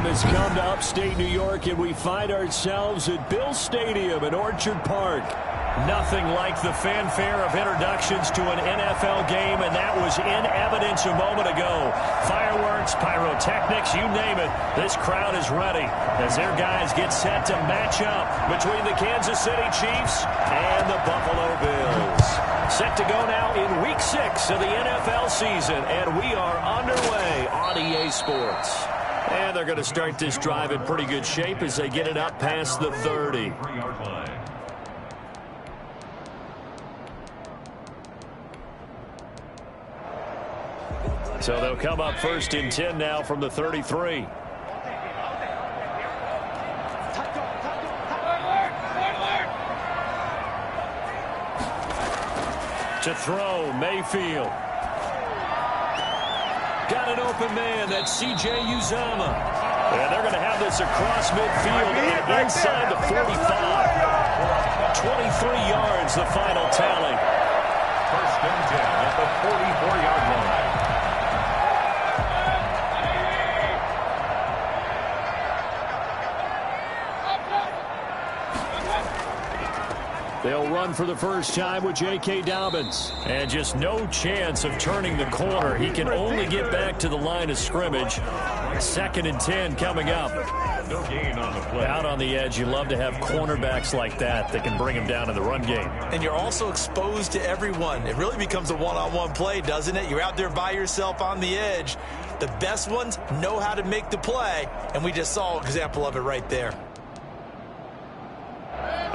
time has come to upstate New York, and we find ourselves at Bill Stadium in Orchard Park. Nothing like the fanfare of introductions to an NFL game, and that was in evidence a moment ago. Fireworks, pyrotechnics, you name it. This crowd is ready as their guys get set to match up between the Kansas City Chiefs and the Buffalo Bills. Set to go now in Week 6 of the NFL season, and we are underway on EA Sports. And they're going to start this drive in pretty good shape as they get it up past the 30. So they'll come up 1st and 10 now from the 33. To throw, Mayfield. Got an open man, that's C.J. Uzama. And they're going to have this across midfield and inside the 45. 23 yards, the final tally. 1st and 10 at the 44-yard line. They'll run for the first time with J.K. Dobbins. And just no chance of turning the corner. He can only get back to the line of scrimmage. 2nd and 10 coming up. No gain on the play. Out on the edge, you love to have cornerbacks like that can bring him down in the run game. And you're also exposed to everyone. It really becomes a one-on-one play, doesn't it? You're out there by yourself on the edge. The best ones know how to make the play, and we just saw an example of it right there.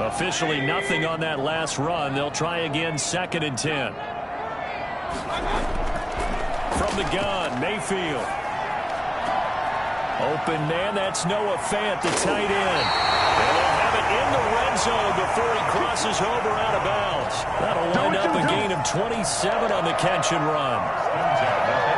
Officially nothing on that last run. They'll try again 2nd and 10. From the gun, Mayfield. Open man, that's Noah Fant, the tight end. And they'll have it in the red zone before he crosses over out of bounds. That'll wind up a gain of 27 on the catch and run.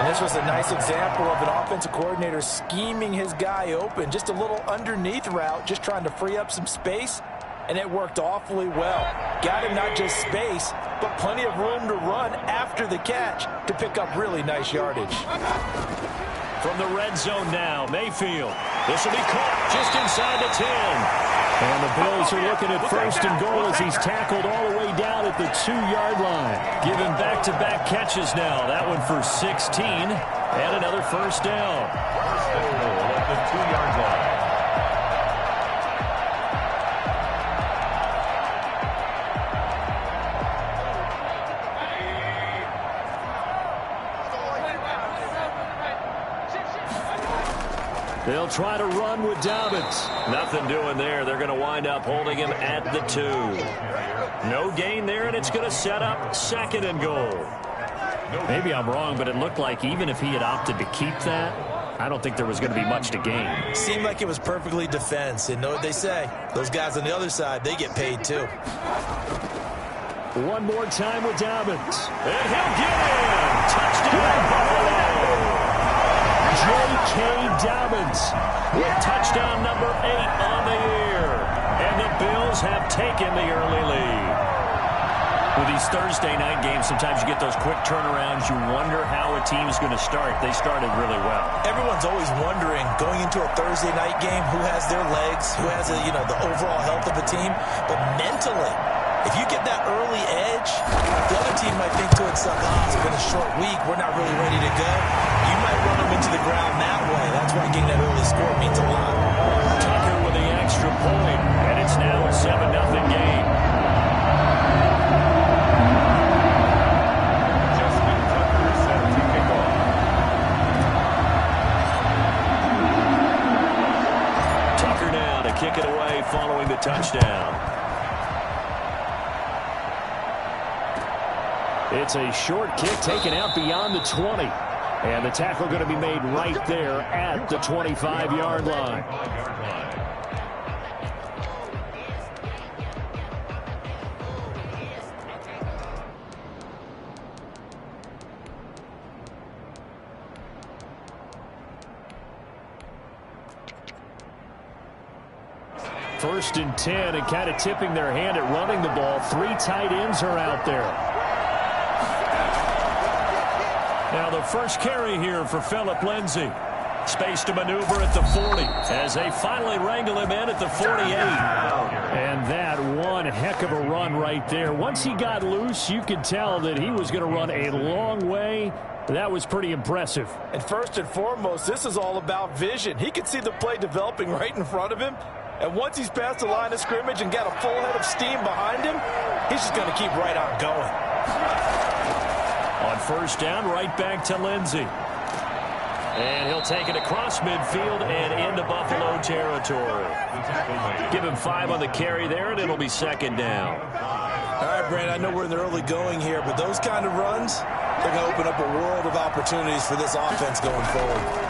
And this was a nice example of an offensive coordinator scheming his guy open. Just a little underneath route, just trying to free up some space. And it worked awfully well. Got him not just space, but plenty of room to run after the catch to pick up really nice yardage. From the red zone now, Mayfield. This will be caught just inside the 10. And the Bills are looking at 1st and goal as he's tackled all the way down at the 2-yard line. Giving back-to-back catches now. That one for 16 and another first down. 1st and goal at the 2-yard line. They'll try to run with Dobbins. Nothing doing there. They're going to wind up holding him at the 2. No gain there, and it's going to set up 2nd and goal. Maybe I'm wrong, but it looked like even if he had opted to keep that, I don't think there was going to be much to gain. Seemed like it was perfectly defense. And know what they say? Those guys on the other side, they get paid too. One more time with Dobbins. And he'll get in. Touchdown, Buffalo. J.K. Dobbins with touchdown number 8 on the year. And the Bills have taken the early lead. With these Thursday night games, sometimes you get those quick turnarounds. You wonder how a team is going to start. They started really well. Everyone's always wondering, going into a Thursday night game, who has their legs, who has the overall health of a team. But mentally, if you get that early edge, the other team might think to itself, it's been a short week, we're not really ready to go. You might run them into the ground that way. That's why getting that early score means a lot. Tucker with the extra point, and it's now a 7-0 game. Justin Tucker is set to kick off. Tucker now to kick it away following the touchdown. It's a short kick taken out beyond the 20. And the tackle going to be made right there at the 25-yard line. First and 10, and kind of tipping their hand at running the ball. 3 tight ends are out there. Now the first carry here for Phillip Lindsay. Space to maneuver at the 40 as they finally wrangle him in at the 48. And that one heck of a run right there. Once he got loose, you could tell that he was going to run a long way. That was pretty impressive. And first and foremost, this is all about vision. He could see the play developing right in front of him. And once he's past the line of scrimmage and got a full head of steam behind him, he's just going to keep right on going. On first down, right back to Lindsey. And he'll take it across midfield and into Buffalo territory. Give him 5 on the carry there, and it'll be second down. All right, Brandon, I know we're in the early going here, but those kind of runs, they're going to open up a world of opportunities for this offense going forward.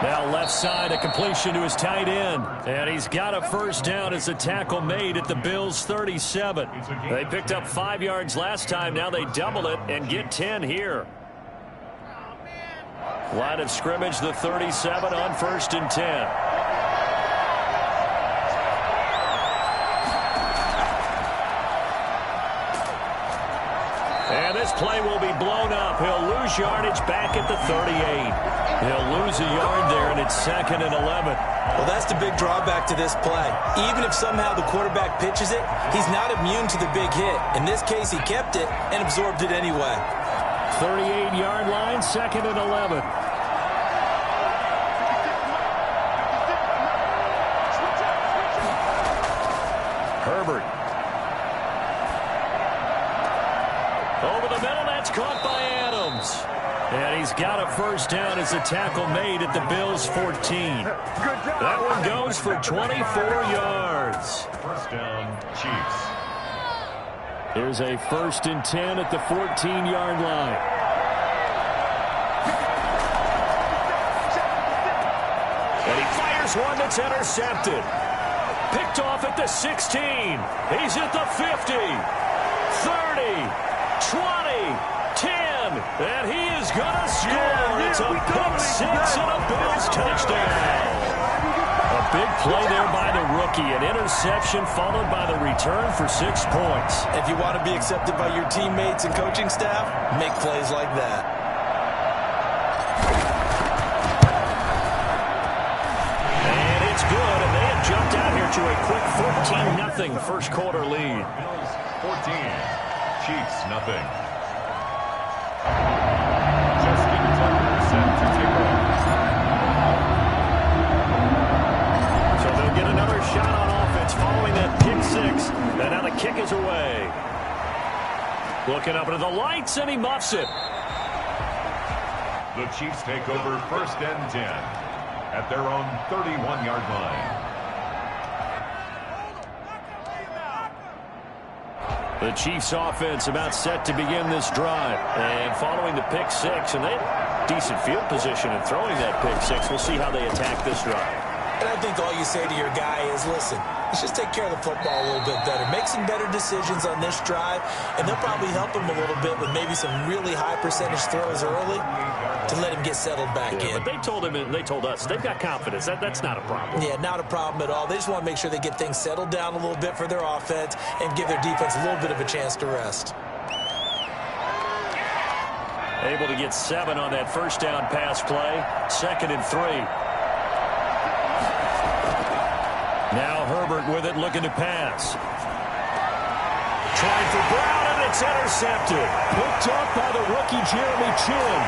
Now left side, a completion to his tight end. And he's got a first down as a tackle made at the Bills' 37. They picked up 5 yards last time. Now they double it and get 10 here. Line of scrimmage, the 37 on first and 10. And this play will be blown up. He'll lose yardage back at the 38. He'll lose a yard there, and it's second and 11. Well, that's the big drawback to this play. Even if somehow the quarterback pitches it, he's not immune to the big hit. In this case, he kept it and absorbed it anyway. 38-yard line, second and 11. Herbert. Over the middle, that's caught by Adams. And he's got a first down as a tackle made at the Bills' 14. That one goes for 24 yards. First down, Chiefs. Here's a first and 10 at the 14-yard line. And he fires one that's intercepted. Picked off at the 16. He's at the 50. 30. 20. 10, and he is going to score. It's a pick six and a Bills touchdown. A big play there by the rookie. An interception followed by the return for 6 points. If you want to be accepted by your teammates and coaching staff, make plays like that. And it's good, and they have jumped out here to a quick 14-0 first quarter lead. Bills 14, Chiefs nothing. So they'll get another shot on offense following that pick six. And now the kick is away. Looking up into the lights, and he muffs it. The Chiefs take over first and 10 at their own 31-yard line. The Chiefs offense about set to begin this drive. And following the pick six, and they have decent field position in throwing that pick six. We'll see how they attack this drive. And I think all you say to your guy is, listen, let's just take care of the football a little bit better. Make some better decisions on this drive, and they'll probably help him a little bit with maybe some really high percentage throws early to let him get settled back in. But they told him, and they told us, they've got confidence. That's not a problem. Yeah, not a problem at all. They just want to make sure they get things settled down a little bit for their offense and give their defense a little bit of a chance to rest. Able to get 7 on that first down pass play. Second and 3. Now Herbert with it, looking to pass. Trying for Brown, and it's intercepted. Picked up by the rookie Jeremy Chin.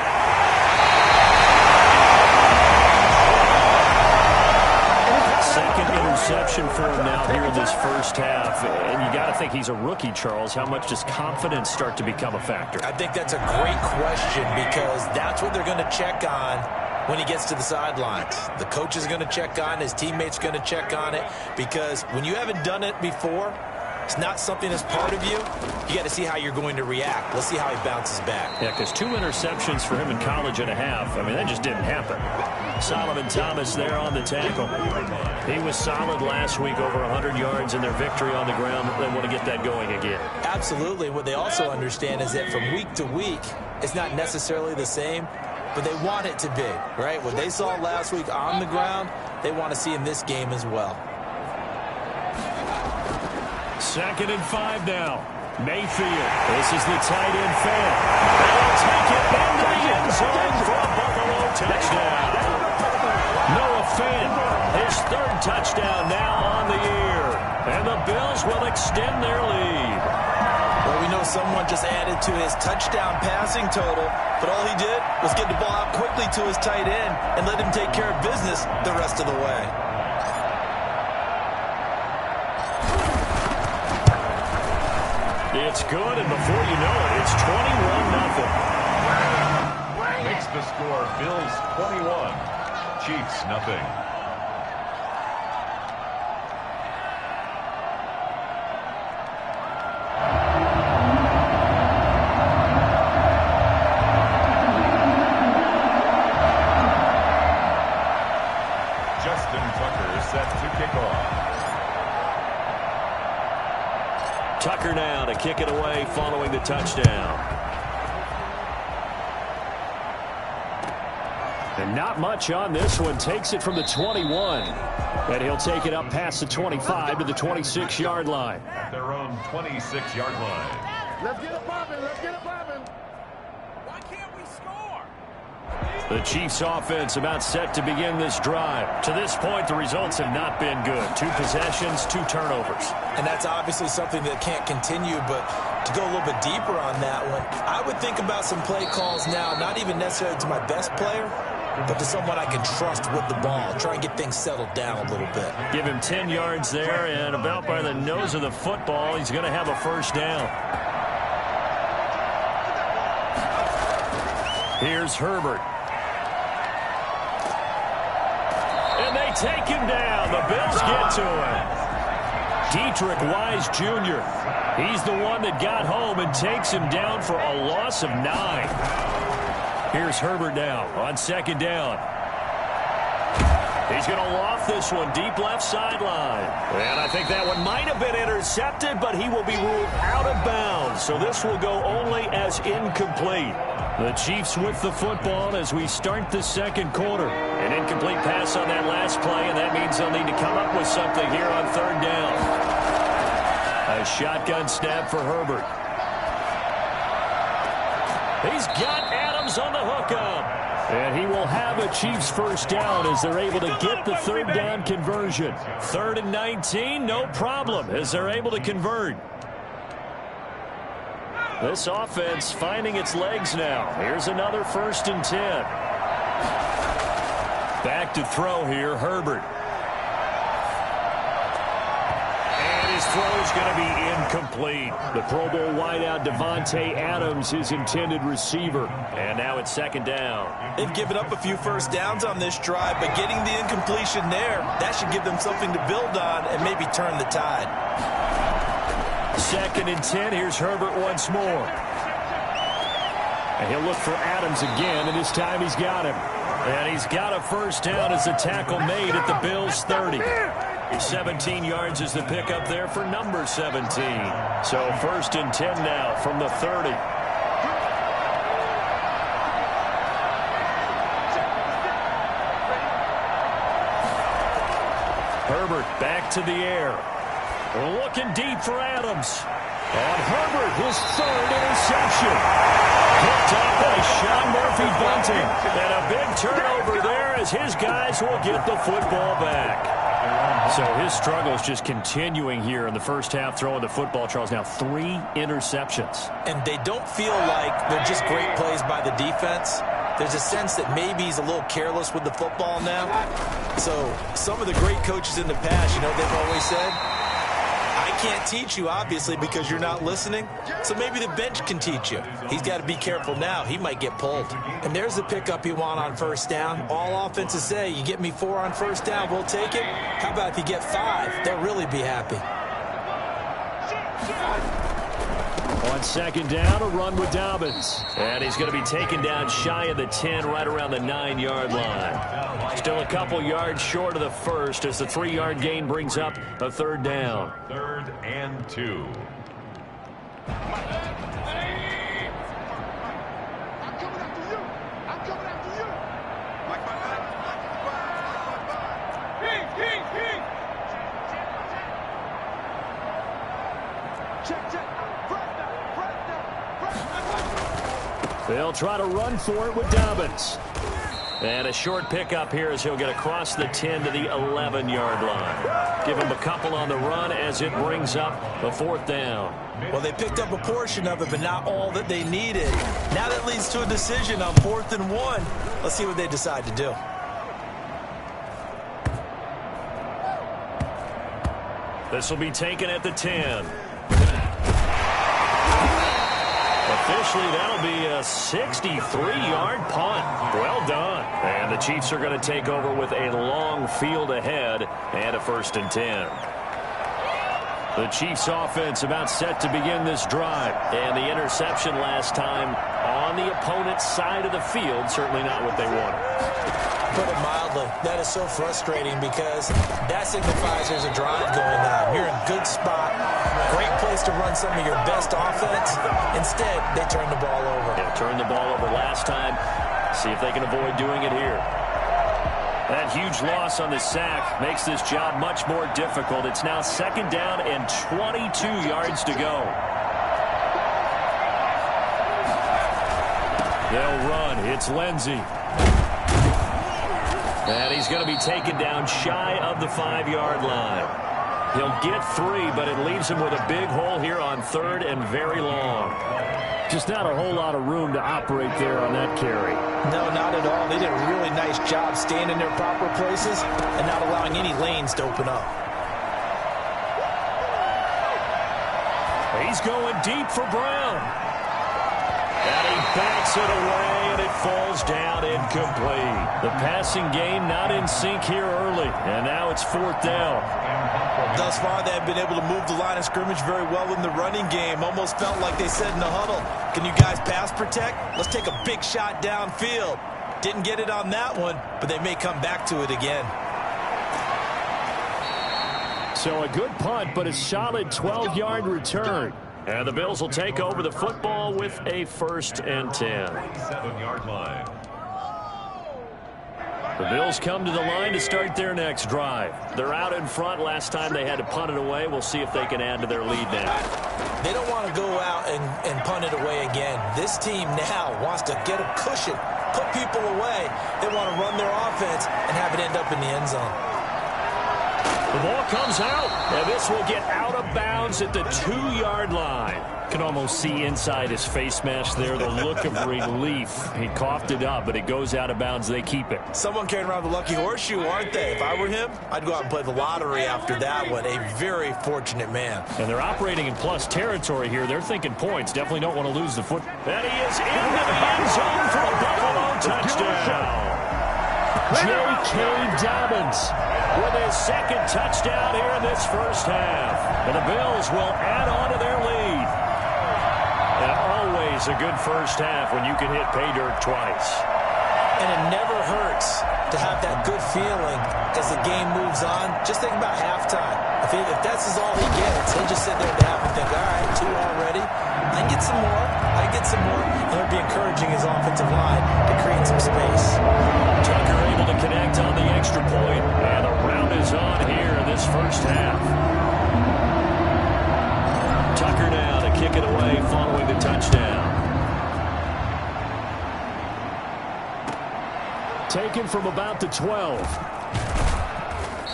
Second interception for him now here in this first half. And you got to think he's a rookie, Charles. How much does confidence start to become a factor? I think that's a great question because that's what they're going to check on when he gets to the sidelines. The coach is going to check on it. His teammates are going to check on it because when you haven't done it before, it's not something that's part of you. You got to see how you're going to react. Let's see how he bounces back. Yeah, because 2 interceptions for him in college and a half. I mean, that just didn't happen. Solomon Thomas there on the tackle. He was solid last week, over 100 yards in their victory on the ground. They want to get that going again. Absolutely. What they also understand is that from week to week, it's not necessarily the same, but they want it to be, right? What they saw last week on the ground, they want to see in this game as well. Second and 5 now. Mayfield. This is the tight end fan. They'll take it into the end zone for a Buffalo touchdown. Noah Fant, his third touchdown now on the year. And the Bills will extend their lead. Well, we know someone just added to his touchdown passing total, but all he did was get the ball out quickly to his tight end and let him take care of business the rest of the way. It's good, and before you know it, it's 21-0. Makes the score Bills 21, Chiefs nothing. Tucker now to kick it away following the touchdown. And not much on this one. Takes it from the 21. And he'll take it up past the 25 to the 26-yard line. At their own 26-yard line. Let's get it popping. Let's get it popping. Why can't we score? The Chiefs offense about set to begin this drive. To this point, the results have not been good. 2 possessions, 2 turnovers. And that's obviously something that can't continue, but to go a little bit deeper on that one, I would think about some play calls now, not even necessarily to my best player, but to someone I can trust with the ball. Try and get things settled down a little bit. Give him 10 yards there, and about by the nose of the football, he's going to have a first down. Here's Herbert. And they take him down. The Bills get to him. Dietrich Wise Jr. He's the one that got home and takes him down for a loss of 9. Here's Herbert now on second down. He's going to loft this one deep left sideline. And I think that one might have been intercepted, but he will be ruled out of bounds. So this will go only as incomplete. The Chiefs with the football as we start the second quarter. An incomplete pass on that last play, and that means they'll need to come up with something here on third down. A shotgun snap for Herbert. He's got Adams on the hookup. And he will have a Chiefs first down as they're able to get the third down conversion. 3rd and 19, no problem as they're able to convert. This offense finding its legs now. Here's another 1st and 10. Back to throw here, Herbert. And his throw is going to be incomplete. The Pro Bowl wideout Devontae Adams, his intended receiver. And now it's 2nd down. They've given up a few first downs on this drive, but getting the incompletion there, that should give them something to build on and maybe turn the tide. 2nd and 10. Here's Herbert once more. And he'll look for Adams again, and this time he's got him. And he's got a first down as the tackle made at the Bills' 30. 17 yards is the pickup there for number 17. So 1st and 10 now from the 30. Herbert back to the air. Looking deep for Adams. And Herbert, his 3rd interception. Picked up by Sean Murphy-Bunting. And a big turnover there as his guys will get the football back. So his struggle is just continuing here in the first half, throwing the football. Charles, now 3 interceptions. And they don't feel like they're just great plays by the defense. There's a sense that maybe he's a little careless with the football now. So some of the great coaches in the past, you know, they've always said, I can't teach you, obviously, because you're not listening. So maybe the bench can teach you. He's got to be careful now. He might get pulled. And there's the pickup you want on first down. All offenses say, you get me 4 on first down, we'll take it. How about if you get 5? They'll really be happy. On 2nd down, a run with Dobbins. And he's going to be taken down shy of the 10, right around the 9-yard line. Still a couple yards short of the first as the 3-yard gain brings up a 3rd down. 3rd and 2. They'll try to run for it with Dobbins. And a short pickup here as he'll get across the 10 to the 11-yard line. Give him a couple on the run as it brings up a 4th down. Well, they picked up a portion of it, but not all that they needed. Now that leads to a decision on 4th and 1. Let's see what they decide to do. This will be taken at the 10. Officially, that'll be a 63-yard punt. Well done. And the Chiefs are going to take over with a long field ahead and a 1st and 10. The Chiefs offense about set to begin this drive. And the interception last time on the opponent's side of the field, certainly not what they wanted. Put it mildly, that is so frustrating because that signifies there's a drive going on. You're in a good spot, great place to run some of your best offense. Instead, they turn the ball over. Yeah, turned the ball over last time. See if they can avoid doing it here. That huge loss on the sack makes this job much more difficult. It's now 2nd down and 22 yards to go. They'll run. It's Lindsey. And he's going to be taken down shy of the 5-yard line. He'll get 3, but it leaves him with a big hole here on 3rd and very long. Just not a whole lot of room to operate there on that carry. No, not at all. They did a really nice job staying in their proper places and not allowing any lanes to open up. He's going deep for Brown. And he backs it away, and it falls down incomplete. The passing game not in sync here early, and now it's 4th down. Thus far, they have been able to move the line of scrimmage very well in the running game. Almost felt like they said in the huddle, can you guys pass protect? Let's take a big shot downfield. Didn't get it on that one, but they may come back to it again. So a good punt, but a solid 12-yard return. And the Bills will take over the football with a 1st and 10. 7-yard line. The Bills come to the line to start their next drive. They're out in front. Last time they had to punt it away. We'll see if they can add to their lead now. They don't want to go out and punt it away again. This team now wants to get a cushion, put people away. They want to run their offense and have it end up in the end zone. The ball comes out, and this will get out of bounds at the 2-yard line. Can almost see inside his face mask there, the look of relief. He coughed it up, but it goes out of bounds. They keep it. Someone carrying around the lucky horseshoe, aren't they? If I were him, I'd go out and play the lottery after that one. A very fortunate man. And they're operating in plus territory here. They're thinking points. Definitely don't want to lose the foot. And he is into the end zone for a Buffalo touchdown. J.K. Dobbins with his 2nd touchdown here in this first half. And the Bills will add on to their lead. And always a good first half when you can hit pay dirt twice. And it never hurts to have that good feeling as the game moves on. Just think about halftime. If that's all he gets, he'll just sit there at the half and think, all right, 2 already. I can get some more. I can get some more. And he'll be encouraging his offensive line to create some space. Tucker able to connect on the extra point. And the round is on here in this first half. Tucker now to kick it away following the touchdown. Taken from about the 12.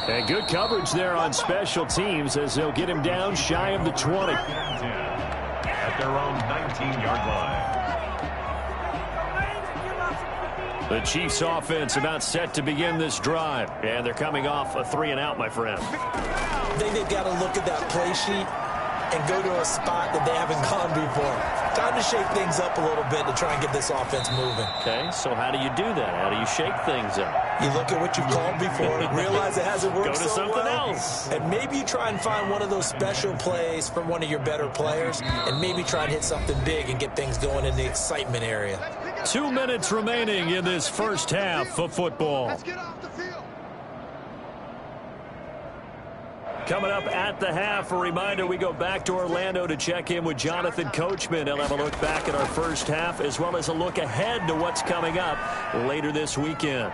And good coverage there on special teams as they'll get him down shy of the 20. At their own 19-yard line. The Chiefs offense about set to begin this drive. And they're coming off a 3-and-out, my friend. I think they've got to look at that play sheet and go to a spot that they haven't gone before. Time to shake things up a little bit to try and get this offense moving. Okay, so how do you do that? How do you shake things up? You look at what you've called before, realize it hasn't worked Go to so something well, else. and maybe you try and find one of those special plays from one of your better players, and maybe try and hit something big and get things going in the excitement area. 2 minutes remaining in this first half of football. Let's get off the field. Coming up at the half, a reminder, we go back to Orlando to check in with Jonathan Coachman. He'll have a look back at our first half as well as a look ahead to what's coming up later this weekend.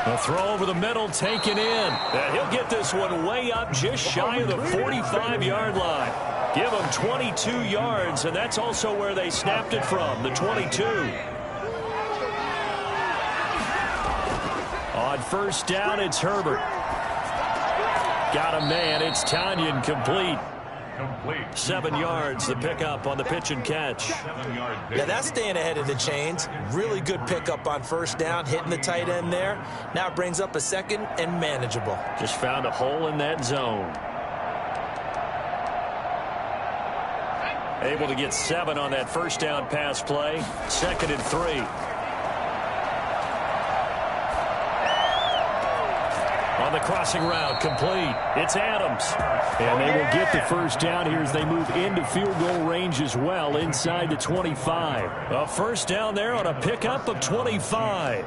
A throw over the middle, taken in. And he'll get this one way up just shy of the 45-yard line. Give him 22 yards, and that's also where they snapped it from, the 22. On first down, it's Herbert. Got a man. It's Tanyan complete. 7 yards, the pickup on the pitch and catch. Now that's staying ahead of the chains. Really good pickup on first down, hitting the tight end there. Now it brings up a second and manageable. Just found a hole in that zone. Able to get 7 on that first down pass play. 2nd and 3. On the crossing route, complete. It's Adams. And they will get the first down here as they move into field goal range as well, inside the 25. A first down there on a pickup of 25.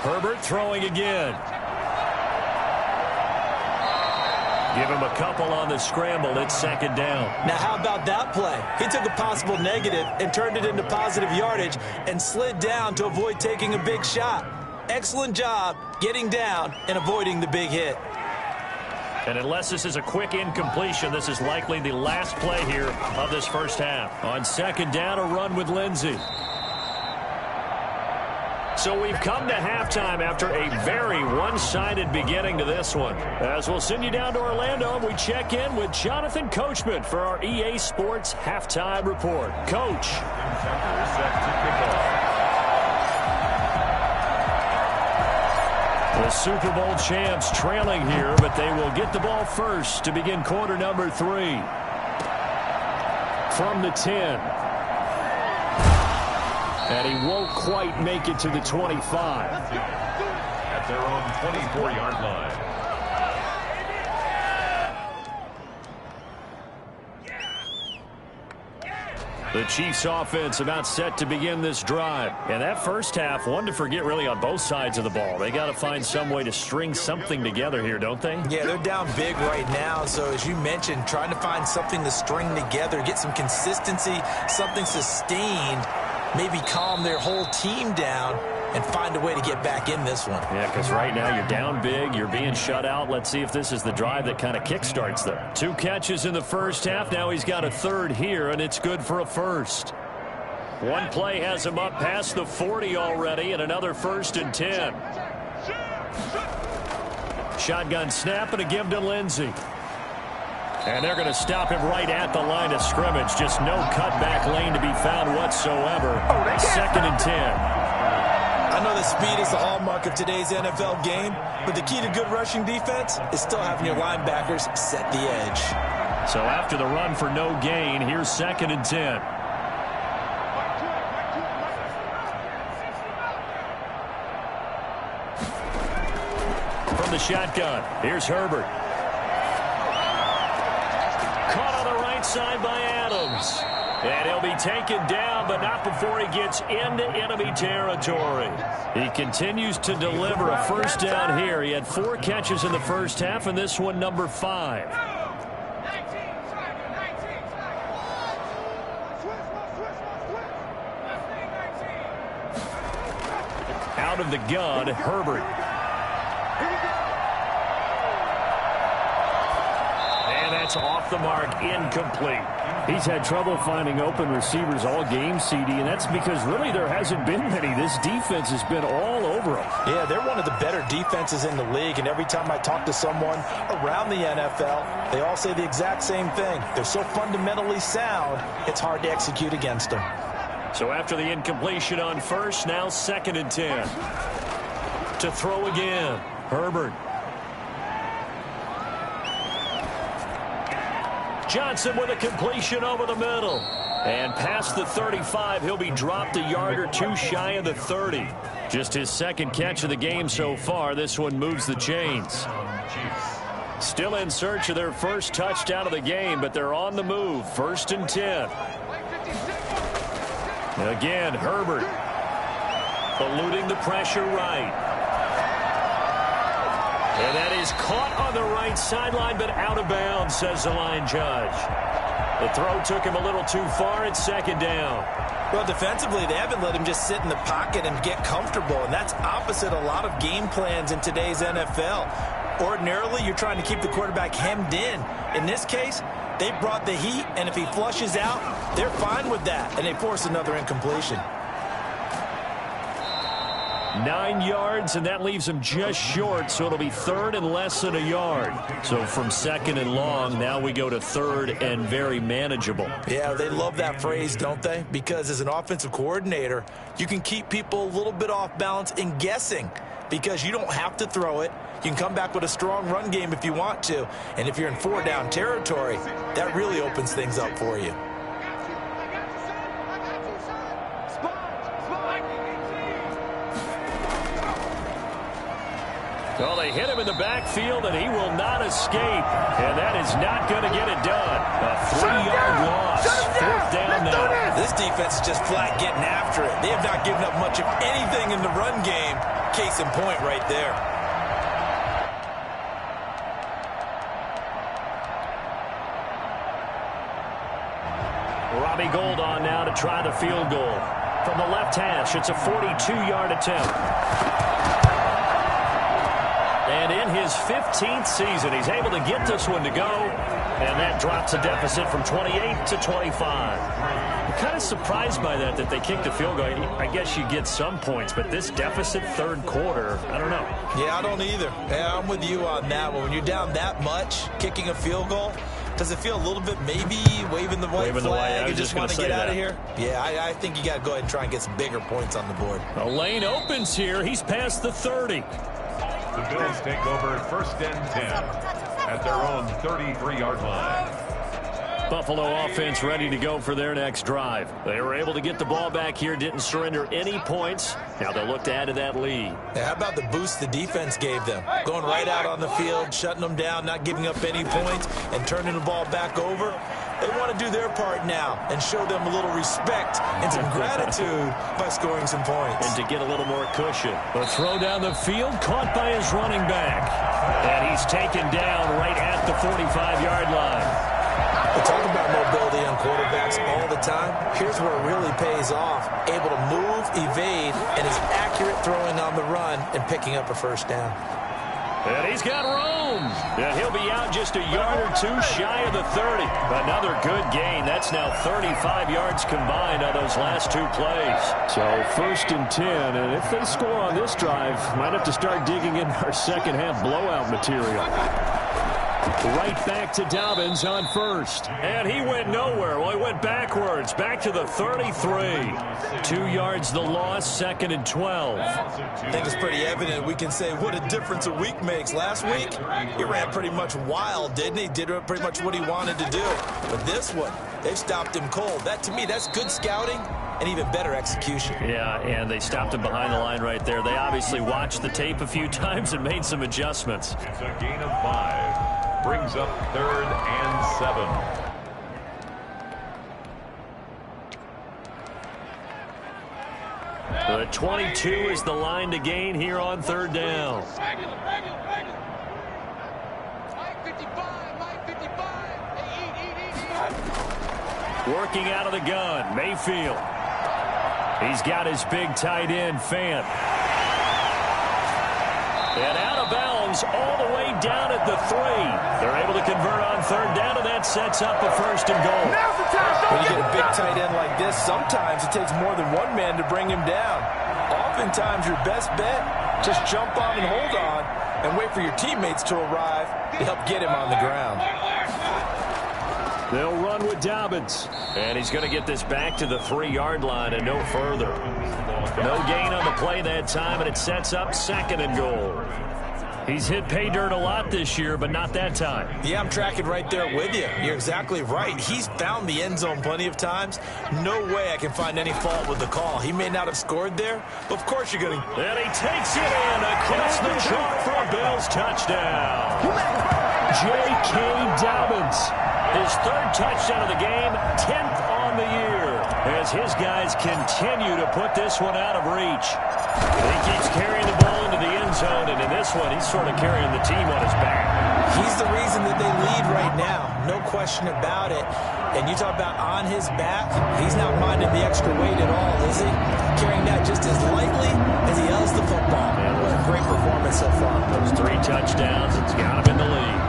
Herbert throwing again. Give him a couple on the scramble. It's 2nd down. Now, how about that play? He took a possible negative and turned it into positive yardage and slid down to avoid taking a big shot. Excellent job getting down and avoiding the big hit. And unless this is a quick incompletion, this is likely the last play here of this first half. On 2nd down, a run with Lindsey. So we've come to halftime after a very one-sided beginning to this one. As we'll send you down to Orlando, we check in with Jonathan Coachman for our EA Sports Halftime Report. Coach. The Super Bowl champs trailing here, but they will get the ball first to begin quarter number 3. From the 10. And he won't quite make it to the 25. At their own 24-yard line. The Chiefs offense about set to begin this drive. And that first half, one to forget really on both sides of the ball. They got to find some way to string something together here, don't they? Yeah, they're down big right now. So as you mentioned, trying to find something to string together, get some consistency, something sustained, maybe calm their whole team down and find a way to get back in this one. Yeah, because right now you're down big, you're being shut out. Let's see if this is the drive that kind of kickstarts them. 2 catches in the first half. Now he's got a 3rd here, and it's good for a first. One play has him up past the 40 already, and another 1st and 10. Shotgun snap and a give to Lindsey. And they're going to stop him right at the line of scrimmage. Just no cutback lane to be found whatsoever. 2nd and 10. I know that speed is the hallmark of today's NFL game, but the key to good rushing defense is still having your linebackers set the edge. So after the run for no gain, here's 2nd and 10. From the shotgun, here's Herbert. Caught on the right side by Adams. And he'll be taken down, but not before he gets into enemy territory. He continues to deliver a first down here. He had 4 catches in the first half, and this one number 5. Out of the gun, Herbert. And that's off the mark, incomplete. He's had trouble finding open receivers all game, CD, and that's because really there hasn't been many. This defense has been all over him. Yeah, they're one of the better defenses in the league, and every time I talk to someone around the NFL, they all say the exact same thing. They're so fundamentally sound, it's hard to execute against them. So after the incompletion on first, now 2nd and 10. To throw again, Herbert. Johnson with a completion over the middle. And past the 35, he'll be dropped a yard or 2 shy of the 30. Just his 2nd catch of the game so far. This one moves the chains. Still in search of their first touchdown of the game, but they're on the move. 1st and 10. Again, Herbert eluding the pressure right. And that is caught on the right sideline, but out of bounds, says the line judge. The throw took him a little too far. It's second down. Well, defensively, they haven't let him just sit in the pocket and get comfortable, and that's opposite a lot of game plans in today's NFL. Ordinarily, you're trying to keep the quarterback hemmed in. In this case, they brought the heat, and if he flushes out, they're fine with that, and they force another incompletion. 9 yards, and that leaves him just short, so it'll be third and less than a yard. So from second and long, now we go to third and very manageable. Yeah, they love that phrase, don't they? Because as an offensive coordinator, you can keep people a little bit off balance in guessing because you don't have to throw it. You can come back with a strong run game if you want to, and if you're in 4-down territory, that really opens things up for you. Well, they hit him in the backfield, and he will not escape. And that is not going to get it done. A 3-yard loss. Fourth down now. This defense is just flat getting after it. They have not given up much of anything in the run game. Case in point right there. Robbie Gould on now to try the field goal. From the left hash, it's a 42-yard attempt. And in his 15th season, he's able to get this one to go. And that drops the deficit from 28 to 25. I'm kind of surprised by that they kicked a field goal. I guess you get some points, but this deficit third quarter, I don't know. Yeah, I don't either. Yeah, I'm with you on that one. When you're down that much, kicking a field goal, does it feel a little bit maybe waving the white flag and just want to get out of here? Yeah, I think you got to go ahead and try and get some bigger points on the board. The lane opens here. He's past the 30. The Bills take over first and 10 at their own 33-yard line. Buffalo offense ready to go for their next drive. They were able to get the ball back here, didn't surrender any points. Now they'll look to add to that lead. Yeah, how about the boost the defense gave them? Going right out on the field, shutting them down, not giving up any points, and turning the ball back over. They want to do their part now and show them a little respect and some gratitude by scoring some points. And to get a little more cushion. The throw down the field, caught by his running back. And he's taken down right at the 45-yard line. We talk about mobility on quarterbacks all the time. Here's where it really pays off. Able to move, evade, and is accurate throwing on the run and picking up a first down. And he's got room. And he'll be out just a yard or two shy of the 30. Another good gain. That's now 35 yards combined on those last two plays. So first and 10. And if they score on this drive, might have to start digging in our second half blowout material. Right back to Dobbins on first. And he went nowhere. Well, he went backwards. Back to the 33. 2 yards the loss, second and 12. I think it's pretty evident. We can say what a difference a week makes. Last week, he ran pretty much wild, didn't he? Did pretty much what he wanted to do. But this one, they've stopped him cold. That, to me, that's good scouting and even better execution. Yeah, and they stopped him behind the line right there. They obviously watched the tape a few times and made some adjustments. It's a gain of 5. Brings up third and 7. The 22 is the line to gain here on third down. Working out of the gun, Mayfield. He's got his big tight end, Fant. And out of bounds all the way down at the 3. They're able to convert on third down, and that sets up a first and goal. When you get a big tight end like this, sometimes it takes more than one man to bring him down. Oftentimes, your best bet, just jump on and hold on and wait for your teammates to arrive to help get him on the ground. They'll run with Dobbins. And he's going to get this back to the 3-yard line and no further. No gain on the play that time, and it sets up second and goal. He's hit pay dirt a lot this year, but not that time. Yeah, I'm tracking right there with you. You're exactly right. He's found the end zone plenty of times. No way I can find any fault with the call. He may not have scored there, but of course you're going to. And he takes it in across the chalk for a Bills touchdown. J.K. Dobbins. His third touchdown of the game, 10th on the year, as his guys continue to put this one out of reach. He keeps carrying the ball into the end end zone, and in this one, he's sort of carrying the team on his back. He's the reason that they lead right now. No question about it. And you talk about on his back, he's not minding the extra weight at all, is he? Carrying that just as lightly as he holds the football. Man, what a great performance so far. Those 3 touchdowns, it's got him in the lead.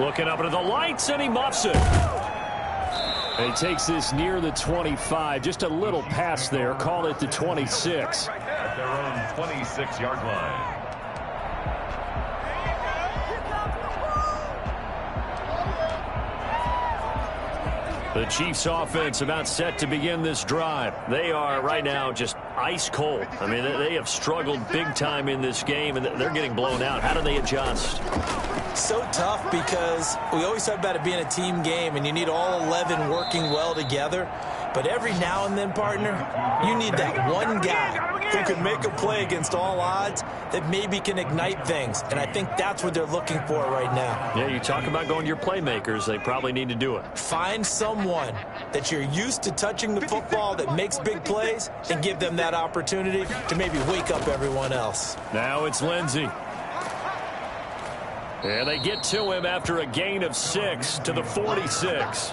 Looking up into the lights, and he muffs it. And he takes this near the 25. Just a little pass there. Call it the 26. At their own 26-yard line. The Chiefs offense about set to begin this drive. They are right now just ice cold. I mean, they have struggled big time in this game, and they're getting blown out. How do they adjust? So tough because we always talk about it being a team game, and you need all 11 working well together. But every now and then, partner, you need that one guy who can make a play against all odds that maybe can ignite things. And I think that's what they're looking for right now. Yeah, you talk about going to your playmakers. They probably need to do it. Find someone that you're used to touching the football that makes big plays and give them that opportunity to maybe wake up everyone else. Now it's Lindsey. And they get to him after a gain of 6 to the 46.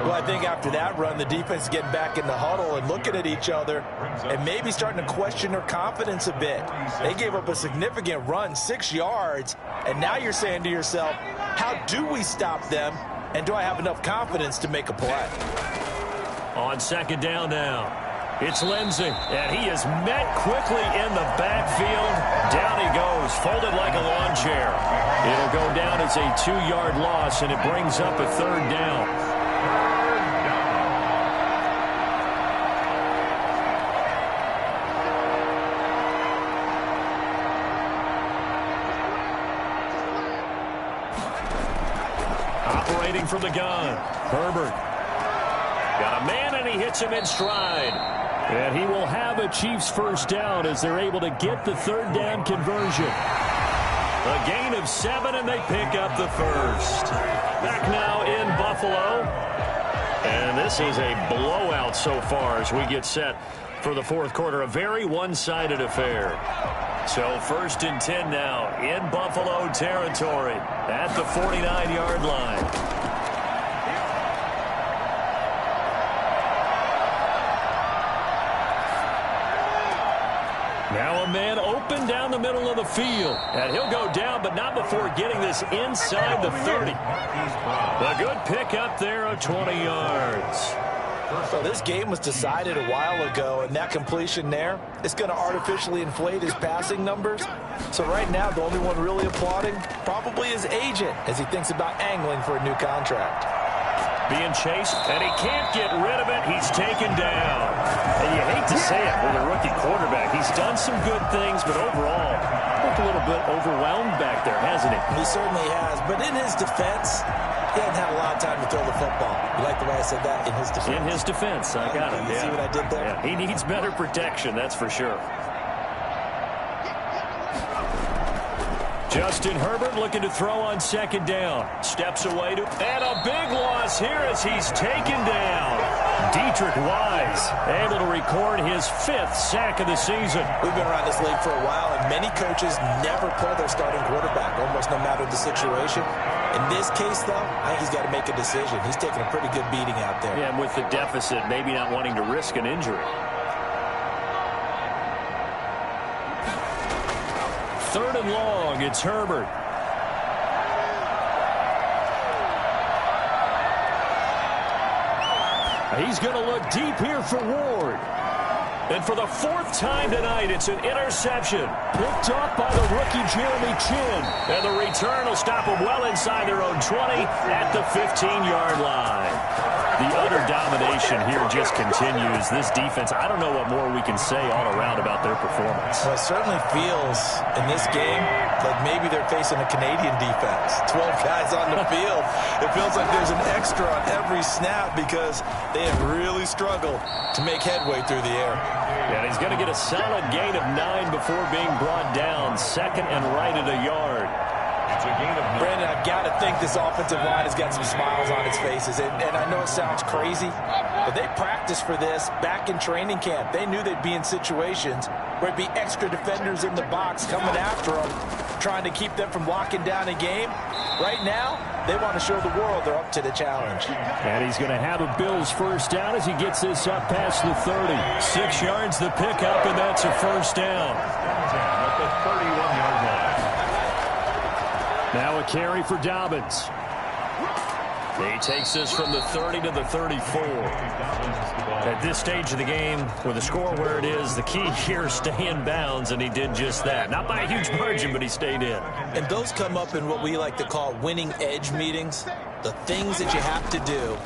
Well, I think after that run, the defense is getting back in the huddle and looking at each other and maybe starting to question their confidence a bit. They gave up a significant run, 6 yards, and now you're saying to yourself, how do we stop them, and do I have enough confidence to make a play? On second down now, it's Lindsey, and he is met quickly in the backfield. Down he goes, folded like a lawn chair. It'll go down as a 2-yard loss, and it brings up a 3rd down. Operating from the gun, Herbert. Got a man, and he hits him in stride. And he will have a Chiefs first down as they're able to get the 3rd down conversion. A gain of 7, and they pick up the first. Back now in Buffalo. And this is a blowout so far as we get set for the 4th quarter. A very one-sided affair. So 1st and 10 now in Buffalo territory at the 49-yard line. Now a man open down the middle of the field. And he'll go down, but not before getting this inside the 30. A good pickup there of 20 yards. So this game was decided a while ago, and that completion there is going to artificially inflate his passing numbers. So right now, the only one really applauding probably his agent as he thinks about angling for a new contract. Being chased, and he can't get rid of it. He's taken down. And you hate to say it with a rookie quarterback. He's done some good things, but overall, looked a little bit overwhelmed back there, hasn't he? He certainly has. But in his defense, he hasn't had a lot of time to throw the football. You like the way I said that? In his defense. In his defense, I got it. You see what I did there? Yeah, he needs better protection, that's for sure. Justin Herbert looking to throw on second down. Steps away to, and a big loss here as he's taken down. Dietrich Wise able to record his 5th sack of the season. We've been around this league for a while, and many coaches never pull their starting quarterback, almost no matter the situation. In this case, though, I think he's got to make a decision. He's taking a pretty good beating out there. Yeah, and with the deficit, maybe not wanting to risk an injury. 3rd and long, it's Herbert. He's going to look deep here for Ward. And for the 4th time tonight, it's an interception. Picked up by the rookie Jeremy Chin. And the return will stop them well inside their own 20 at the 15-yard line. The utter domination here just continues. This defense, I don't know what more we can say all around about their performance. Well, it certainly feels in this game like maybe they're facing a Canadian defense. 12 guys on the field. It feels like there's an extra on every snap because they have really struggled to make headway through the air. Yeah, he's going to get a solid gain of 9 before being brought down. 2nd and right at a yard. It's a gain of 9. Brandon, I've got to think this offensive line has got some smiles on its faces. And I know it sounds crazy, but they practiced for this back in training camp. They knew they'd be in situations where it'd be extra defenders in the box coming after them, trying to keep them from locking down a game. Right now, they want to show the world they're up to the challenge. And he's going to have a Bills first down as he gets this up past the 30. 6 yards the pickup, and that's a first down. At the 31-yard line. Now a carry for Dobbins. He takes this from the 30 to the 34. At this stage of the game, with the score where it is, the key here is stay in bounds, and he did just that. Not by a huge margin, but he stayed in. And those come up in what we like to call winning edge meetings. The things that you have to do,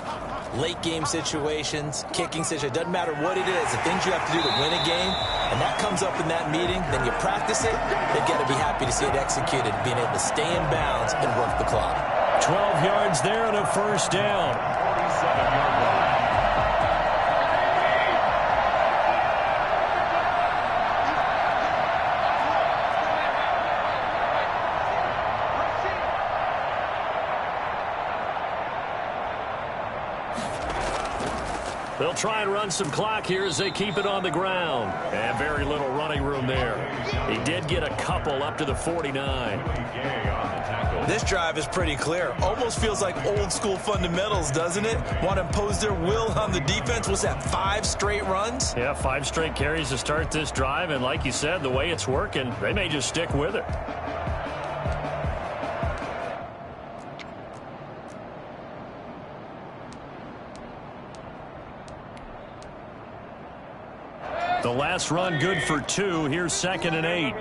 late game situations, kicking situations, doesn't matter what it is, the things you have to do to win a game, and that comes up in that meeting, then you practice it, they've got to be happy to see it executed, being able to stay in bounds and work the clock. 12 yards there and a first down. 47-yard line. They'll try and run some clock here as they keep it on the ground. And very little running room there. He did get a couple up to the 49. This drive is pretty clear. Almost feels like old school fundamentals, doesn't it? Want to impose their will on the defense. What's that, 5 straight runs? Yeah, 5 straight carries to start this drive. And like you said, the way it's working, they may just stick with it. The last run good for 2. Here's 2nd and 8.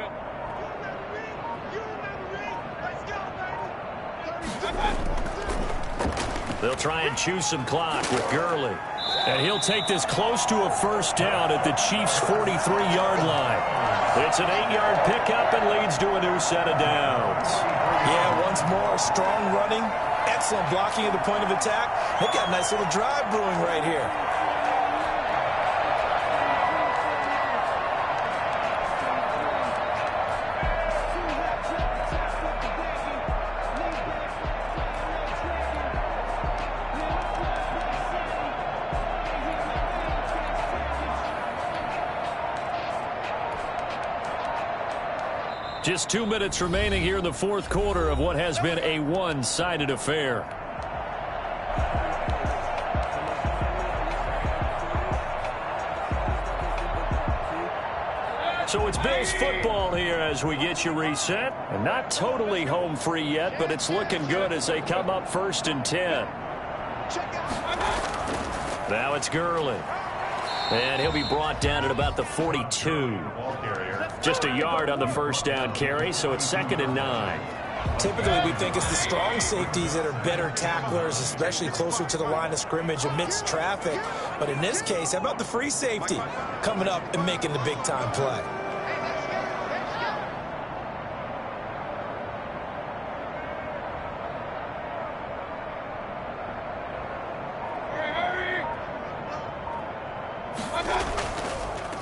They'll try and chew some clock with Gurley. And he'll take this close to a first down at the Chiefs' 43-yard line. It's an 8-yard pickup and leads to a new set of downs. Yeah, once more, strong running, excellent blocking at the point of attack. They've got a nice little drive brewing right here. Just 2 minutes remaining here in the fourth quarter of what has been a one-sided affair. So it's Bills football here as we get you reset. And not totally home free yet, but it's looking good as they come up 1st and 10. Now it's Gurley. And he'll be brought down at about the 42. Just a yard on the first down carry, so it's 2nd and 9. Typically, we think it's the strong safeties that are better tacklers, especially closer to the line of scrimmage amidst traffic. But in this case, how about the free safety coming up and making the big-time play?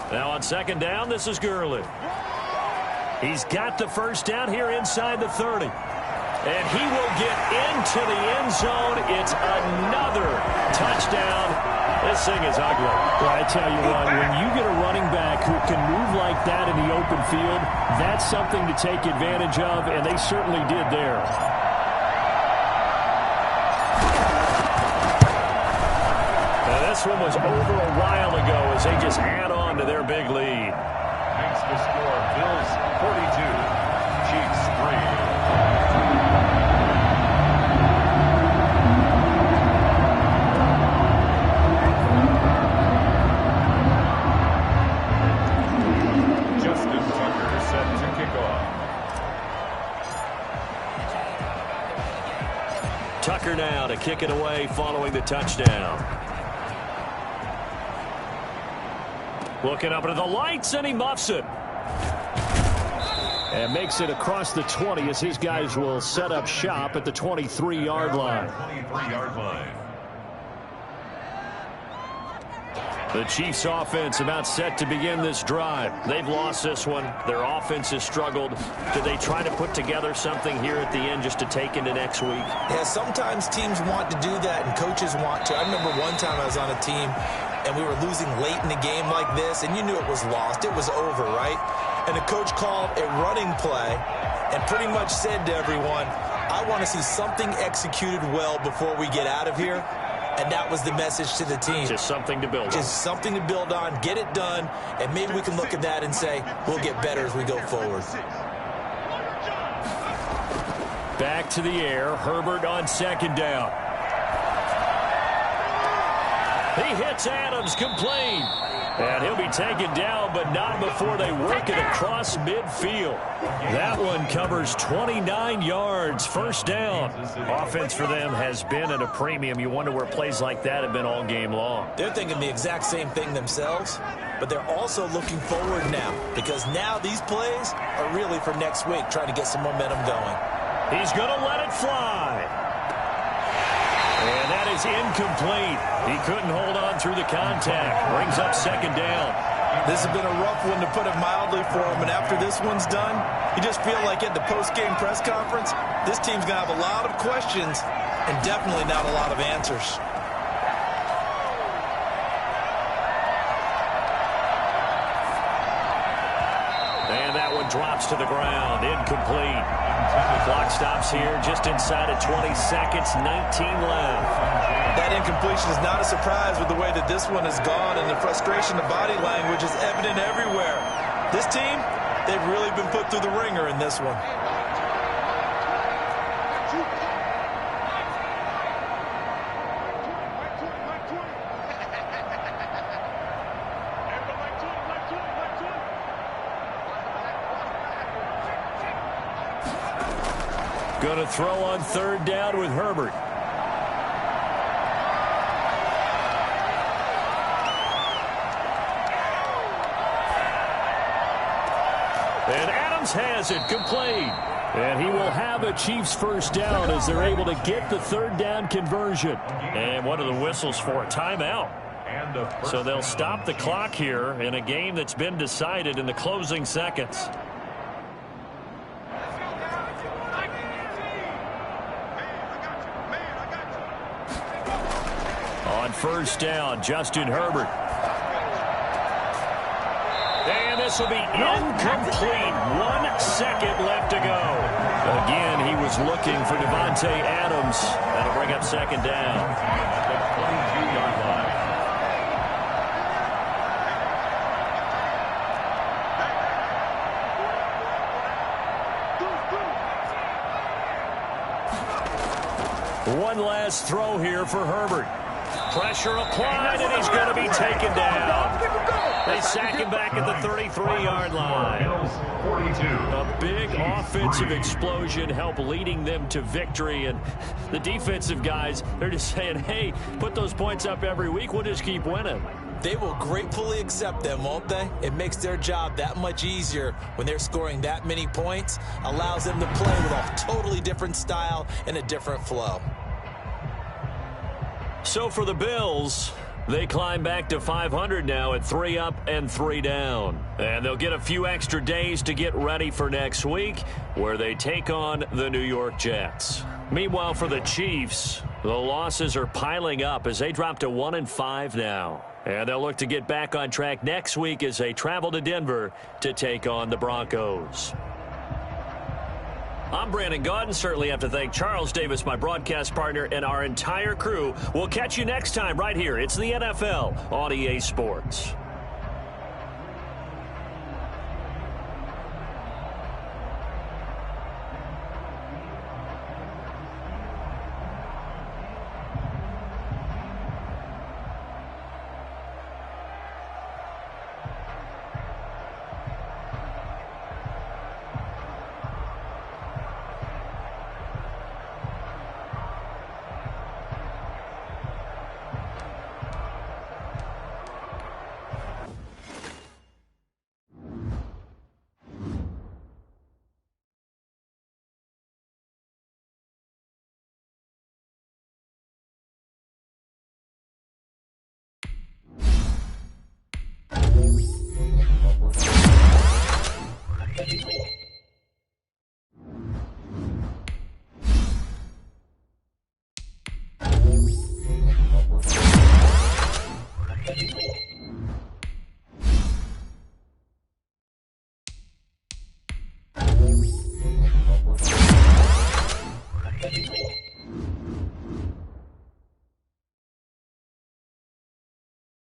Now on 2nd down, this is Gurley. He's got the first down here inside the 30. And he will get into the end zone. It's another touchdown. This thing is ugly. Well, I tell you what, when you get a running back who can move like that in the open field, that's something to take advantage of, and they certainly did there. Now, this one was over a while ago as they just add on to their big lead. Makes the score Bills 42, Chiefs 3. Justin Tucker set to kick off. Tucker now to kick it away following the touchdown. Looking up into the lights, and he muffs it. And makes it across the 20 as his guys will set up shop at the 23-yard line. 23-yard line. The Chiefs offense about set to begin this drive. They've lost this one. Their offense has struggled. Do they try to put together something here at the end just to take into next week? Yeah, sometimes teams want to do that and coaches want to. I remember one time I was on a team and we were losing late in the game like this, and you knew it was lost. It was over, right? And the coach called a running play and pretty much said to everyone, I want to see something executed well before we get out of here. And that was the message to the team. Just something to build on. Just something to build on, get it done, and maybe we can look at that and say, we'll get better as we go forward. Back to the air, Herbert on second down. He hits Adams, complete. And he'll be taken down, but not before they work it across midfield. That one covers 29 yards, first down. Offense for them has been at a premium. You wonder where plays like that have been all game long. They're thinking the exact same thing themselves, but they're also looking forward now, because now these plays are really for next week, trying to get some momentum going. He's going to let it fly. And that is incomplete. He couldn't hold on through the contact. Brings up second down. This has been a rough one, to put it mildly, for him. And after this one's done, you just feel like at the post-game press conference, this team's going to have a lot of questions and definitely not a lot of answers. And that one drops to the ground. Incomplete. The clock stops here just inside of 20 seconds, 19 left. That incompletion is not a surprise with the way that this one has gone, and the frustration of body language is evident everywhere. This team, they've really been put through the ringer in this one. Going to throw on third down with Herbert. And Adams has it, complete. And he will have a Chiefs first down as they're able to get the third down conversion. And what are the whistles for? A timeout. So they'll stop the clock here in a game that's been decided in the closing seconds. On first down, Justin Herbert. And this will be incomplete. 1 second left to go. Again, he was looking for Devontae Adams. That'll bring up second down. One last throw here for Herbert. Pressure applied, and he's going to be taken down. They sack him back at the 33-yard line. A big offensive explosion helped leading them to victory. And the defensive guys, they're just saying, hey, put those points up every week. We'll just keep winning. They will gratefully accept them, won't they? It makes their job that much easier when they're scoring that many points. Allows them to play with a totally different style and a different flow. So for the Bills, they climb back to 500 now at 3 up and 3 down. And they'll get a few extra days to get ready for next week, where they take on the New York Jets. Meanwhile, for the Chiefs, the losses are piling up as they drop to 1-5 now. And they'll look to get back on track next week as they travel to Denver to take on the Broncos. I'm Brandon Gaudin. Certainly have to thank Charles Davis, my broadcast partner, and our entire crew. We'll catch you next time right here. It's the NFL on EA Sports.